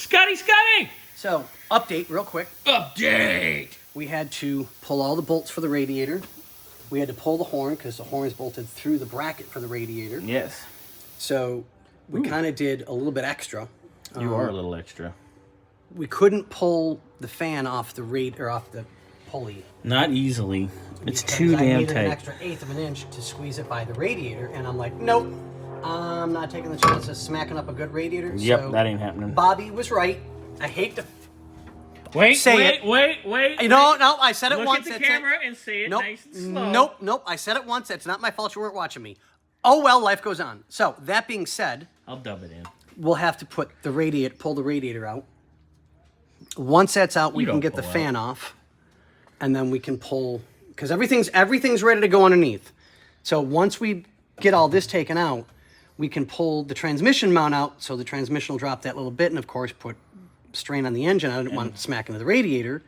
Scotty! So, update real quick. Update! We had to pull all the bolts for the radiator. We had to pull the horn because the horn is bolted through the bracket for the radiator. Yes. So, we kind of did a little bit extra. You are a little extra. We couldn't pull the fan off the off the pulley. Not easily. It's because too I damn needed tight. an extra eighth of an inch to squeeze it by the radiator, and I'm like, nope, I'm not taking the chance of smacking up a good radiator. Yep, so that ain't happening. Bobby was right. I hate to Wait, say wait. No, I said it Look once. at the That's camera it. and say it Nope, nice and slow. nope. I said it once. It's not my fault you weren't watching me. Oh well, life goes on. So that being said, I'll dub it in. we'll have to pull the radiator out. Once that's out, we can get the fan off, and then we can pull because everything's ready to go underneath. So once we get all this taken out, we can pull the transmission mount out. So the transmission will drop that little bit, and of course put strain on the engine. I didn't want it to smack into the radiator.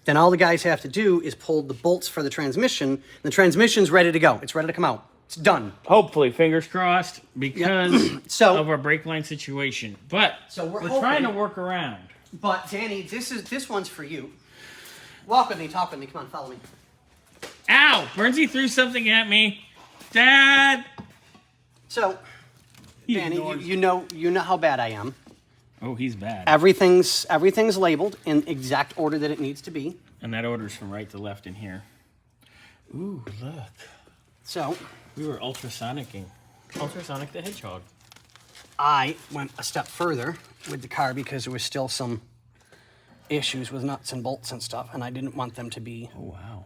Then all the guys have to do is pull the bolts for the transmission. The transmission's ready to go. It's ready to come out. It's done. Hopefully, fingers crossed, because of our brake line situation. But we're trying to work around. But Danny, this one's for you. Walk with me, talk with me. Come on, follow me. Ow! Bernsey threw something at me. Dad! So, Danny, you know how bad I am. Oh, he's bad. Everything's labeled in exact order that it needs to be. And that order's from right to left in here. Ooh, look. So, we were ultrasonicking. Ultrasonic the Hedgehog. I went a step further with the car because there was still some issues with nuts and bolts and stuff, and I didn't want them to be... Oh, wow.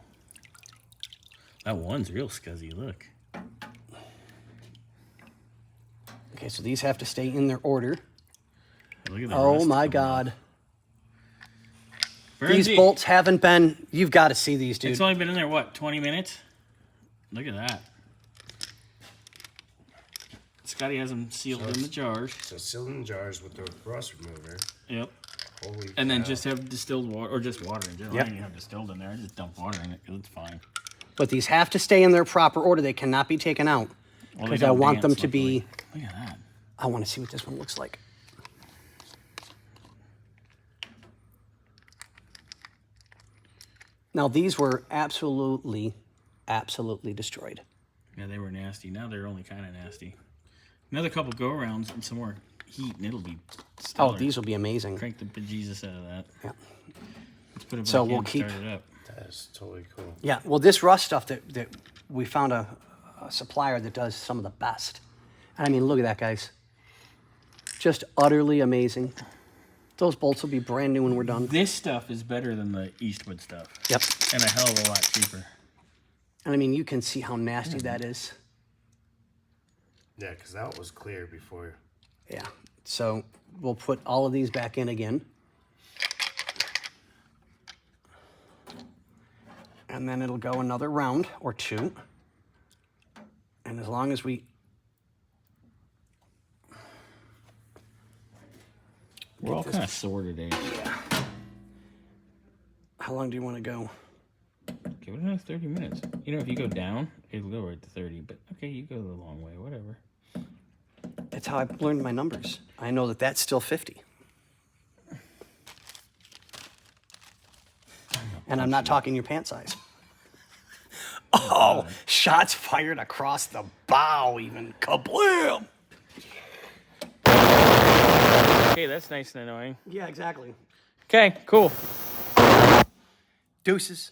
That one's real scuzzy, look. Okay, so these have to stay in their order. Look at the Oh my God. Bernsey. These bolts haven't been... You've got to see these, dude. It's only been in there, what, 20 minutes? Look at that. Scotty has them sealed in the jars. So sealed in jars with the rust remover. Yep. Holy And then cow. just have distilled water, or just water in general. Yep. I don't even have distilled in there. I just dump water in it because it's fine. But these have to stay in their proper order. They cannot be taken out. Well, Because I want them to be... Look at that. I want to see what this one looks like. Now, these were absolutely destroyed. Yeah, they were nasty. Now they're only kind of nasty. Another couple go-arounds and some more heat, and it'll be stellar. Oh, these will be amazing. Crank the bejesus out of that. Yeah. Let's put it back So in we'll and keep... start it up. That is totally cool. Yeah, well, this rust stuff that we found a supplier that does some of the best. And I mean, look at that, guys. Just utterly amazing. Those bolts will be brand new when we're done. This stuff is better than the Eastwood stuff. Yep. And a hell of a lot cheaper. And I mean, you can see how nasty that is. Yeah, because that was clear before. Yeah. So we'll put all of these back in again. And then it'll go another round or two. And as long as we... We're all kind of sore today. Yeah. How long do you want to go? Give it another 30 minutes. You know, if you go down, it'll go right to 30. But, okay, you go the long way, whatever. That's how I've learned my numbers. I know that that's still 50. And I'm not talking your pant size. Oh, shots fired across the bow even. Kablam! Okay, that's nice and annoying. Yeah, exactly. Okay, cool. Deuces.